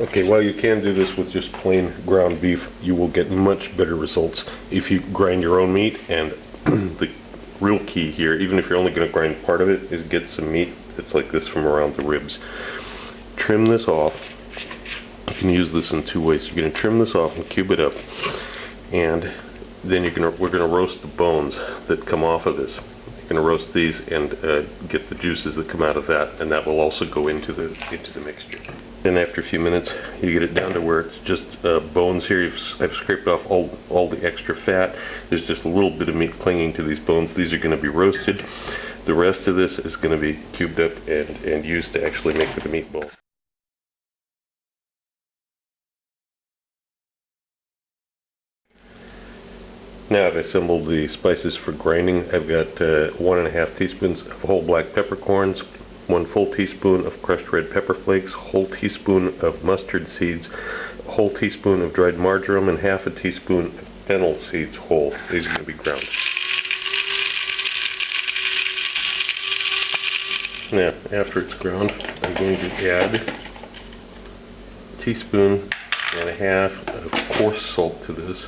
Okay, while you can do this with just plain ground beef, you will get much better results if you grind your own meat. And the real key here, even if you're only going to grind part of it, is get some meat that's like this from around the ribs. Trim this off. You can use this in two ways. You're going to trim this off and cube it up, and then we're going to roast the bones that come off of this. You're going to roast these and get the juices that come out of that, and that will also go into the mixture. Then after a few minutes, you get it down to where it's just bones here. I've scraped off all the extra fat. There's just a little bit of meat clinging to these bones. These are going to be roasted. The rest of this is going to be cubed up and used to actually make the meatballs. Now I've assembled the spices for grinding. I've got 1½ teaspoons of whole black peppercorns, 1 full teaspoon of crushed red pepper flakes, whole teaspoon of mustard seeds, a whole teaspoon of dried marjoram, and ½ a teaspoon of fennel seeds whole. These are going to be ground. Now, after it's ground, I'm going to add a teaspoon and a half of coarse salt to this.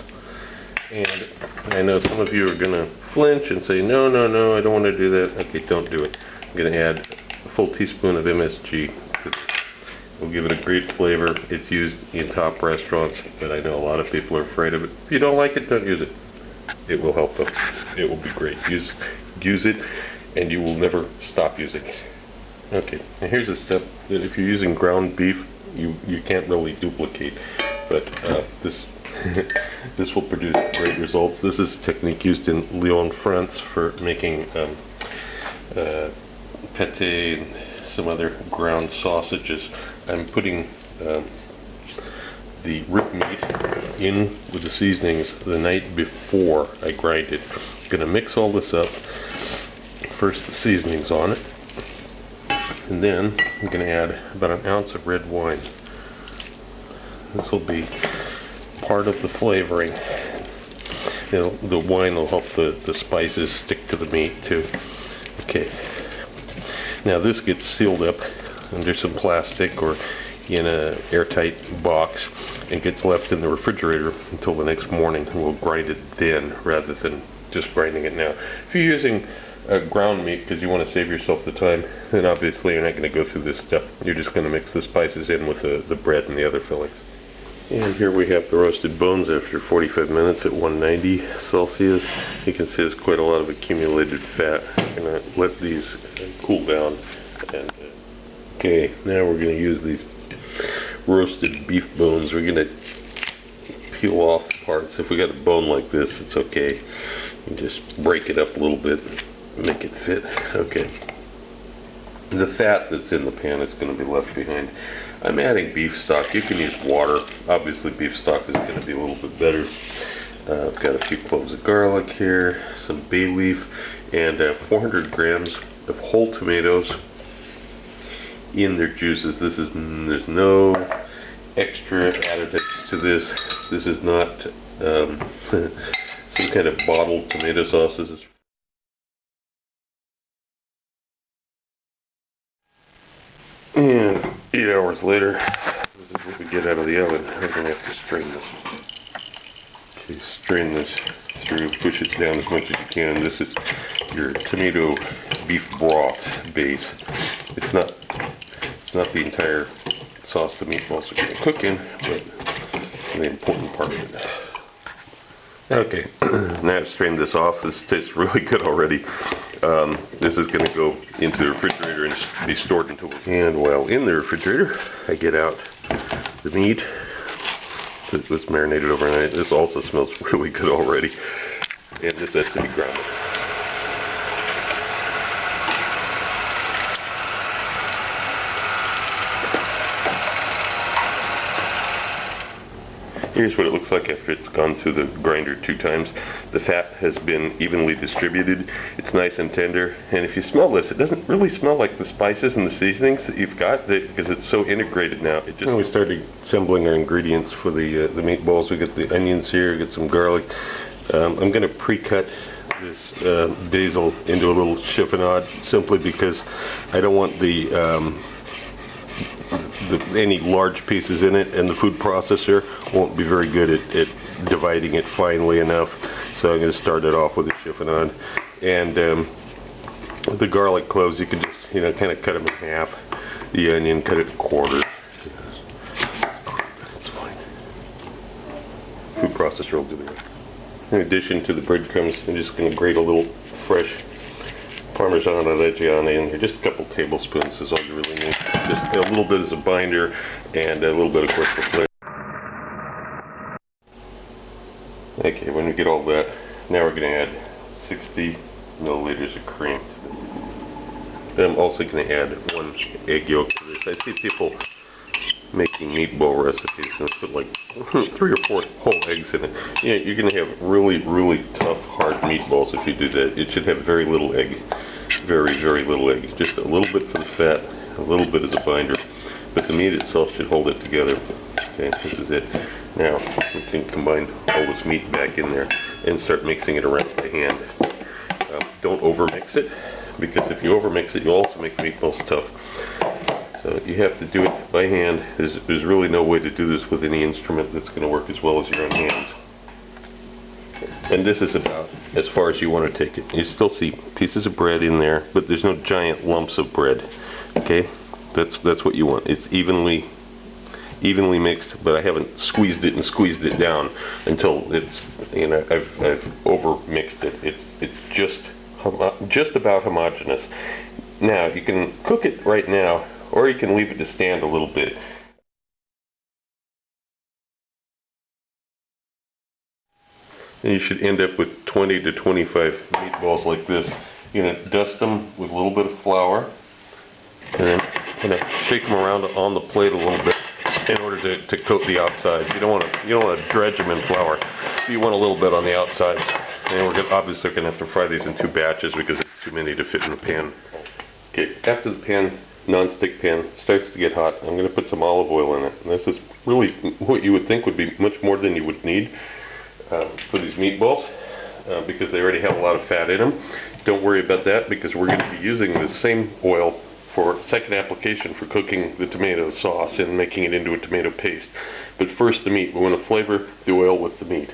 And I know some of you are going to flinch and say, no, I don't want to do that. Okay, don't do it. I'm going to add a full teaspoon of MSG. Will give it a great flavor. It's used in top restaurants, but I know a lot of people are afraid of it. If you don't like it, don't use it. It will help them. It will be great. Use it, and you will never stop using it. Okay, and here's a step that if you're using ground beef, you can't really duplicate, but this this will produce great results. This is a technique used in Lyon, France for making pate and some other ground sausages. I'm putting the rib meat in with the seasonings the night before I grind it. I'm going to mix all this up. First the seasonings on it, and then I'm going to add about 1 ounce of red wine. This will be part of the flavoring. The wine will help the spices stick to the meat too. Okay. Now this gets sealed up under some plastic or in an airtight box and gets left in the refrigerator until the next morning. We'll grind it then rather than just grinding it now. If you're using ground meat because you want to save yourself the time, then obviously you're not going to go through this step. You're just going to mix the spices in with the bread and the other fillings. And here we have the roasted bones after 45 minutes at 190 Celsius. You can see there's quite a lot of accumulated fat. I'm going to let these cool down. And okay, now we're going to use these roasted beef bones. We're going to peel off parts. If we got a bone like this, it's okay. You just break it up a little bit, make it fit. Okay. The fat that's in the pan is going to be left behind. I'm adding beef stock. You can use water. Obviously beef stock is going to be a little bit better. I've got a few cloves of garlic here, some bay leaf, and 400 grams of whole tomatoes in their juices. There's no extra additives to this. This is not some kind of bottled tomato sauce. This is and 8 hours later, this is what we get out of the oven. We're going to have to strain this. Okay, strain this through, push it down as much as you can. This is your tomato beef broth base. It's not the entire sauce the meatballs are going to cook in, but the important part of it. Okay, now I've strained this off. This tastes really good already. This is going to go into the refrigerator and be stored until. And while in the refrigerator, I get out the meat that was marinated overnight. This also smells really good already, and this has to be ground. Here's what it looks like after it's gone through the grinder 2 times. The fat has been evenly distributed. It's nice and tender. And if you smell this, it doesn't really smell like the spices and the seasonings that you've got because it's so integrated now. When we started assembling our ingredients for the meatballs, we got the onions here, we got some garlic. I'm going to pre-cut this basil into a little chiffonade simply because I don't want the any large pieces in it, and the food processor won't be very good at dividing it finely enough. So I'm going to start it off with a chiffonade. And the garlic cloves, you can just, you know, kind of cut them in half. The onion, cut it in quarters. It's fine. Food processor will do that. In addition to the breadcrumbs, I'm just going to grate a little fresh Parmesan Reggiano in here. Just a couple tablespoons is all you really need. Just a little bit as a binder, and a little bit, of course, for flavor. Okay, when we get all that, now we're going to add 60 milliliters of cream to this. Then I'm also going to add 1 egg yolk to this. I see people making meatball recipes and put like 3 or 4 whole eggs in it. Yeah, you're going to have really, really tough, hard meatballs if you do that. It should have very little egg. Very, very little egg. Just a little bit for the fat, a little bit as a binder. But the meat itself should hold it together. Okay, this is it. Now, we can combine all this meat back in there and start mixing it around with the hand. Don't overmix it, because if you overmix it, you'll also make meatballs tough. So you have to do it by hand. There's really no way to do this with any instrument that's going to work as well as your own hands. And this is about as far as you want to take it. You still see pieces of bread in there, but there's no giant lumps of bread. Okay, that's what you want. It's evenly mixed, but I haven't squeezed it down until it's, you know, I've over mixed it. It's just about homogeneous. Now you can cook it right now, or you can leave it to stand a little bit. And you should end up with 20 to 25 meatballs like this. You're going to dust them with a little bit of flour, and then kind of shake them around on the plate a little bit in order to coat the outsides. You don't want to dredge them in flour. You want a little bit on the outsides. And we're obviously going to have to fry these in 2 batches because it's too many to fit in the pan. Okay, after the pan, non-stick pan, starts to get hot, I'm going to put some olive oil in it. And this is really what you would think would be much more than you would need for these meatballs, because they already have a lot of fat in them. Don't worry about that, because we're going to be using the same oil for second application for cooking the tomato sauce and making it into a tomato paste. But first, the meat. We want to flavor the oil with the meat.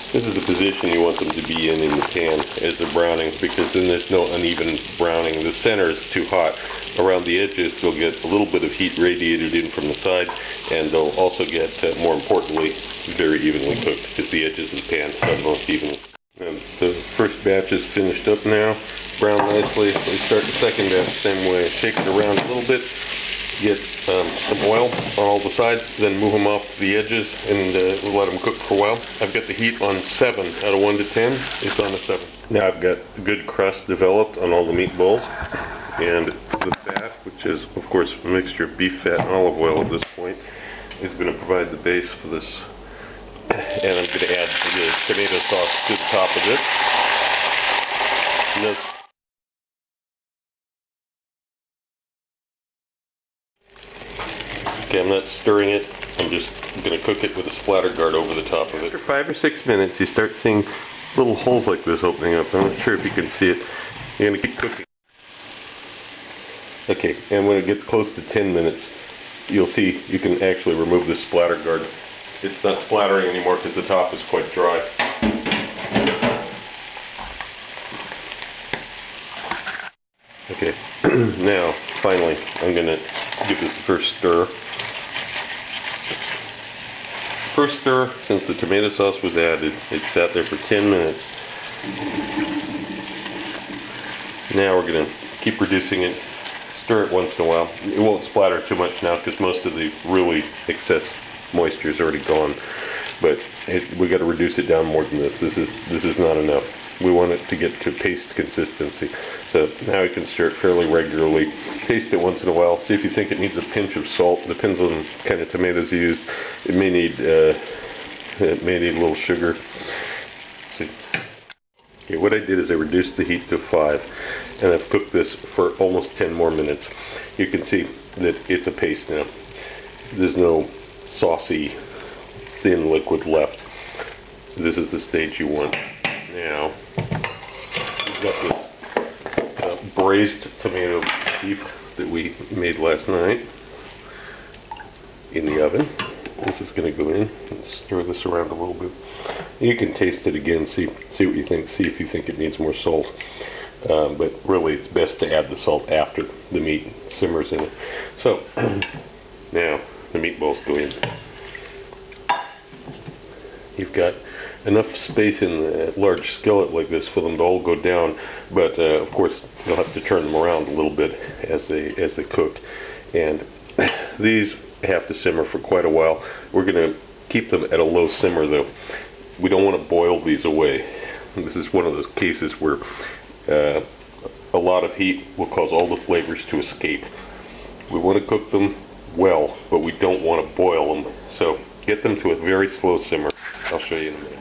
This is the position you want them to be in the pan as they're browning, because then there's no uneven browning. The center is too hot. Around the edges, they'll get a little bit of heat radiated in from the side, and they'll also get, more importantly, very evenly cooked, because the edges of the pan are most evenly. And the first batch is finished up now, browned nicely. We start the second batch the same way. Shake it around a little bit, get some oil on all the sides, then move them off the edges and we'll let them cook for a while. I've got the heat on 7 out of 1 to 10. It's on a 7. Now I've got a good crust developed on all the meatballs, and the fat, which is of course a mixture of beef fat and olive oil at this point, is going to provide the base for this. And I'm going to add the tomato sauce to the top of it. And this, okay, I'm not stirring it. I'm just going to cook it with a splatter guard over the top of it. After 5 or 6 minutes, you start seeing little holes like this opening up. I'm not sure if you can see it. You're going to keep cooking. Okay, and when it gets close to 10 minutes, you'll see you can actually remove the splatter guard. It's not splattering anymore because the top is quite dry. Okay, now finally I'm going to give this the first stir. First stir, since the tomato sauce was added, it sat there for 10 minutes. Now we're going to keep reducing it, stir it once in a while. It won't splatter too much now because most of the really excess moisture is already gone. But we got to reduce it down more than this. This is not enough. We want it to get to paste consistency. So now you can stir it fairly regularly. Taste it once in a while. See if you think it needs a pinch of salt. Depends on the kind of tomatoes you use. It may need a little sugar. Let's see. Okay, what I did is I reduced the heat to 5, and I've cooked this for almost 10 more minutes. You can see that it's a paste now. There's no saucy, thin liquid left. This is the stage you want. Now, got this braised tomato beef that we made last night in the oven. This is going to go in. Stir this around a little bit. You can taste it again, see what you think, see if you think it needs more salt. But really it's best to add the salt after the meat simmers in it. So now the meatballs go in. You've got enough space in a large skillet like this for them to all go down, but of course you'll have to turn them around a little bit as they cook. And these have to simmer for quite a while. We're going to keep them at a low simmer though. We don't want to boil these away. This is one of those cases where a lot of heat will cause all the flavors to escape. We want to cook them well, but we don't want to boil them. So get them to a very slow simmer. I'll show you in a minute.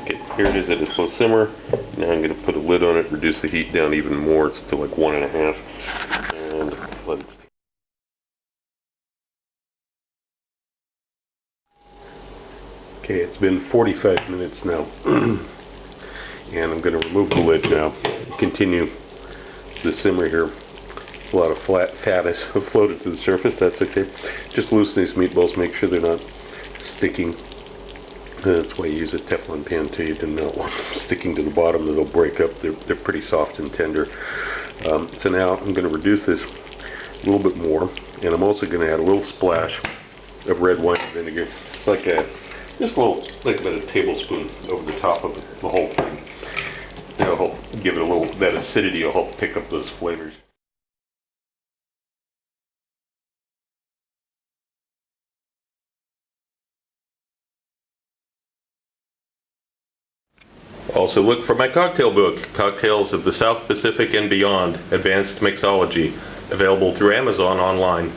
Okay, here it is at a slow simmer. Now I'm going to put a lid on it, reduce the heat down even more. It's to like 1.5. And let it. Okay, it's been 45 minutes now. And I'm going to remove the lid now. Continue the simmer here. A lot of fat has floated to the surface. That's okay. Just loosen these meatballs. Make sure they're not sticking. That's why you use a Teflon pan too. You do not want them sticking to the bottom. They'll break up. They're pretty soft and tender. So now I'm going to reduce this a little bit more. And I'm also going to add a little splash of red wine vinegar. It's like just a little, like about a tablespoon over the top of the whole thing. That'll help give it a little, that acidity will help pick up those flavors. Also look for my cocktail book, Cocktails of the South Pacific and Beyond, Advanced Mixology, available through Amazon online.